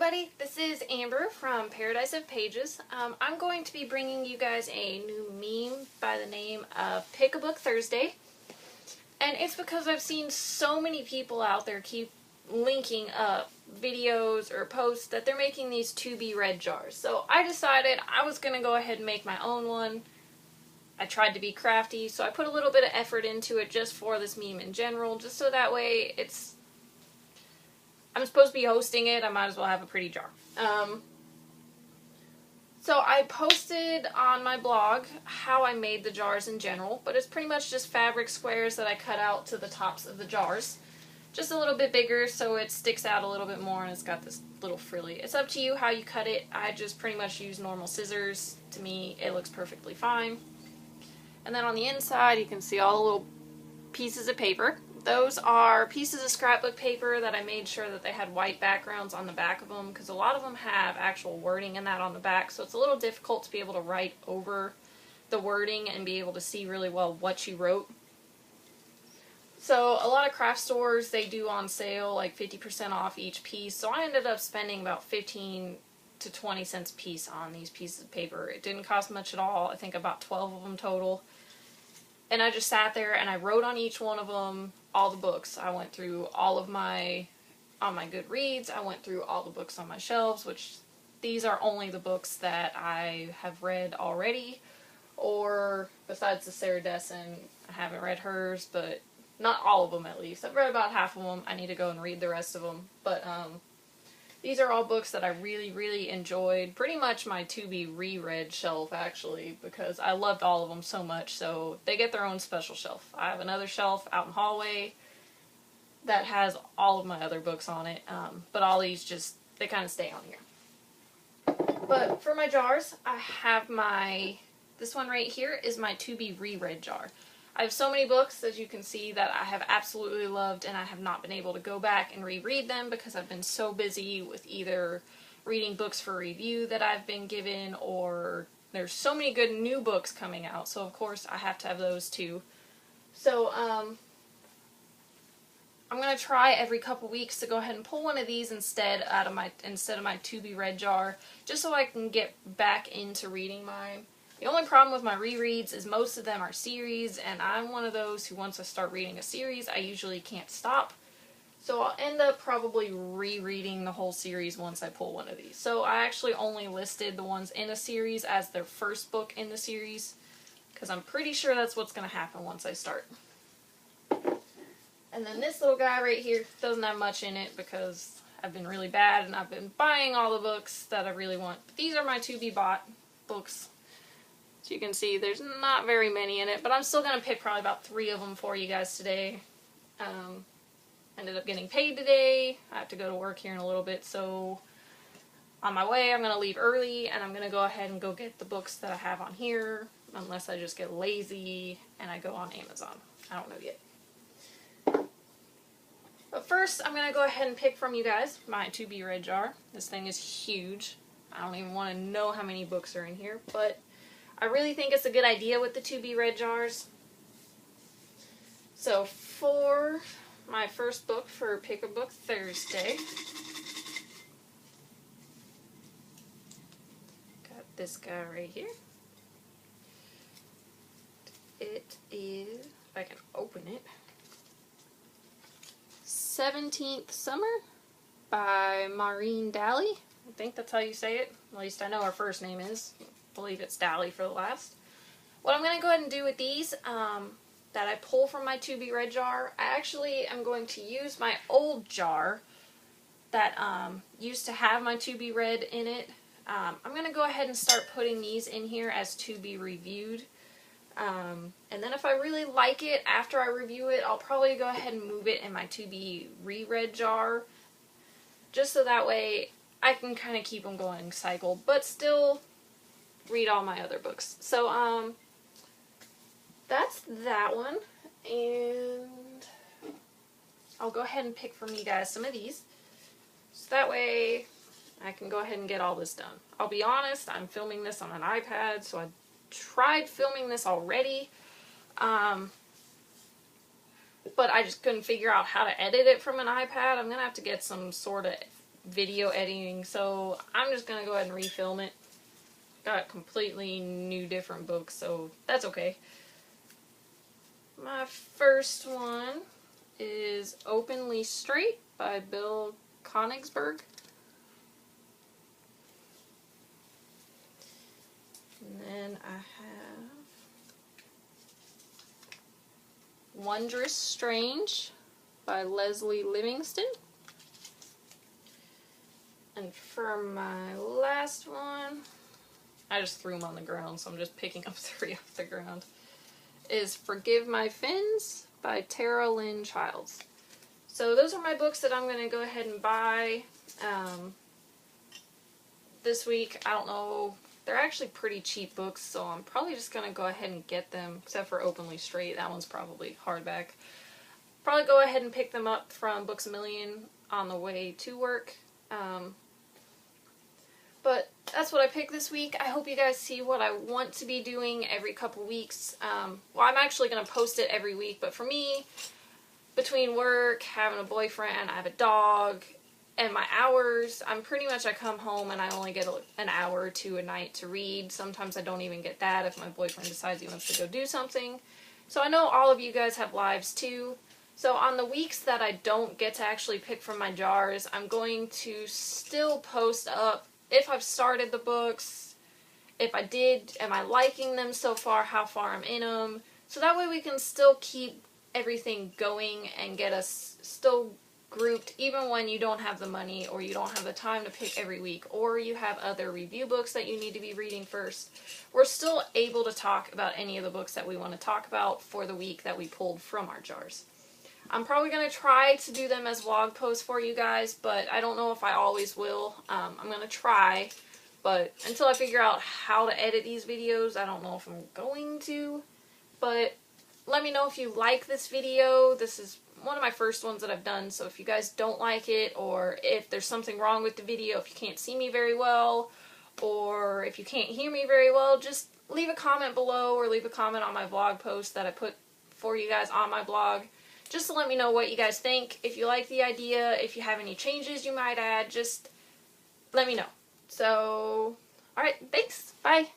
everybody, this is Amber from Paradise of Pages. I'm going to be bringing you guys a new meme by the name of Pick a Book Thursday. And it's because I've seen so many people out there keep linking up videos or posts that they're making these to be read jars. So I decided I was going to go ahead and make my own one. I tried to be crafty, so I put a little bit of effort into it just for this meme in general, just so that way I'm supposed to be hosting it, I might as well have a pretty jar. So I posted on my blog how I made the jars in general, but it's pretty much just fabric squares that I cut out to the tops of the jars. Just a little bit bigger so it sticks out a little bit more and it's got this little frilly. It's up to you how you cut it. I just pretty much use normal scissors. To me, it looks perfectly fine. And then on the inside, you can see all the little pieces of paper. Those are pieces of scrapbook paper that I made sure that they had white backgrounds on the back of them, because a lot of them have actual wording in that on the back, so it's a little difficult to be able to write over the wording and be able to see really well what you wrote. So a lot of craft stores, they do on sale like 50% off each piece, so I ended up spending about 15 to 20 cents a piece on these pieces of paper. It didn't cost much at all, I think about 12 of them total. And I just sat there and I wrote on each one of them all the books. I went through all of on my Goodreads, I went through all the books on my shelves, which these are only the books that I have read already, or besides the Sarah Dessen, I haven't read hers, but not all of them at least. I've read about half of them. I need to go and read the rest of them, but these are all books that I really, really enjoyed. Pretty much my to-be reread shelf, actually, because I loved all of them so much, so they get their own special shelf. I have another shelf out in the hallway that has all of my other books on it, but all these they kind of stay on here. But for my jars, I have this one right here is my to-be reread jar. I have so many books, as you can see, that I have absolutely loved, and I have not been able to go back and reread them because I've been so busy with either reading books for review that I've been given, or there's so many good new books coming out, so of course I have to have those too. So I'm going to try every couple weeks to go ahead and pull one of these instead of my to-be read jar, just so I can get back into reading mine. The only problem with my rereads is most of them are series, and I'm one of those who once I start reading a series, I usually can't stop. So I'll end up probably rereading the whole series once I pull one of these. So I actually only listed the ones in a series as their first book in the series, because I'm pretty sure that's what's going to happen once I start. And then this little guy right here doesn't have much in it because I've been really bad and I've been buying all the books that I really want. But these are my to-be-bought books. So you can see there's not very many in it, but I'm still going to pick probably about 3 of them for you guys today. Ended up getting paid today. I have to go to work here in a little bit, so on my way I'm going to leave early and I'm going to go ahead and go get the books that I have on here, unless I just get lazy and I go on Amazon. I don't know yet. But first I'm going to go ahead and pick from you guys my to-be read jar. This thing is huge. I don't even want to know how many books are in here, but I really think it's a good idea with the to-be read jars. So for my first book for Pick a Book Thursday, got this guy right here. It is, if I can open it, 17th Summer by Maureen Dally. I think that's how you say it. At least I know her first name is. I believe it's Dally for the last. What I'm going to go ahead and do with these that I pull from my to-be read jar, I actually am going to use my old jar that used to have my to-be read in it. I'm going to go ahead and start putting these in here as to-be reviewed. And then if I really like it after I review it, I'll probably go ahead and move it in my to-be reread jar, just so that way I can kind of keep them going cycled, but still read all my other books. So, that's that one, and I'll go ahead and pick from you guys some of these, so that way I can go ahead and get all this done. I'll be honest, I'm filming this on an iPad, so I tried filming this already, but I just couldn't figure out how to edit it from an iPad. I'm going to have to get some sort of video editing, so I'm just gonna go ahead and refilm it. Got completely new different books, so that's okay. My first one is Openly Straight by Bill Konigsberg. And then I have Wondrous Strange by Leslie Livingston. And for my last one, I just threw them on the ground, so I'm just picking up 3 off the ground, is Forgive My Fins by Tara Lynn Childs. So those are my books that I'm going to go ahead and buy this week. I don't know, they're actually pretty cheap books, so I'm probably just going to go ahead and get them, except for Openly Straight. That one's probably hardback. Probably go ahead and pick them up from Books A Million on the way to work. But that's what I picked this week. I hope you guys see what I want to be doing every couple weeks. Well, I'm actually going to post it every week, but for me, between work, having a boyfriend, I have a dog, and my hours, I come home and I only get an hour or 2 a night to read. Sometimes I don't even get that if my boyfriend decides he wants to go do something. So I know all of you guys have lives too. So on the weeks that I don't get to actually pick from my jars, I'm going to still post up if I've started the books, if I did, am I liking them so far, how far I'm in them. So that way we can still keep everything going and get us still grouped even when you don't have the money or you don't have the time to pick every week or you have other review books that you need to be reading first. We're still able to talk about any of the books that we want to talk about for the week that we pulled from our jars. I'm probably going to try to do them as vlog posts for you guys, but I don't know if I always will. I'm going to try, but until I figure out how to edit these videos, I don't know if I'm going to. But let me know if you like this video. This is one of my first ones that I've done, so if you guys don't like it, or if there's something wrong with the video, if you can't see me very well, or if you can't hear me very well, just leave a comment below or leave a comment on my vlog post that I put for you guys on my blog. Just to let me know what you guys think. If you like the idea, if you have any changes you might add, just let me know. So, alright, thanks. Bye.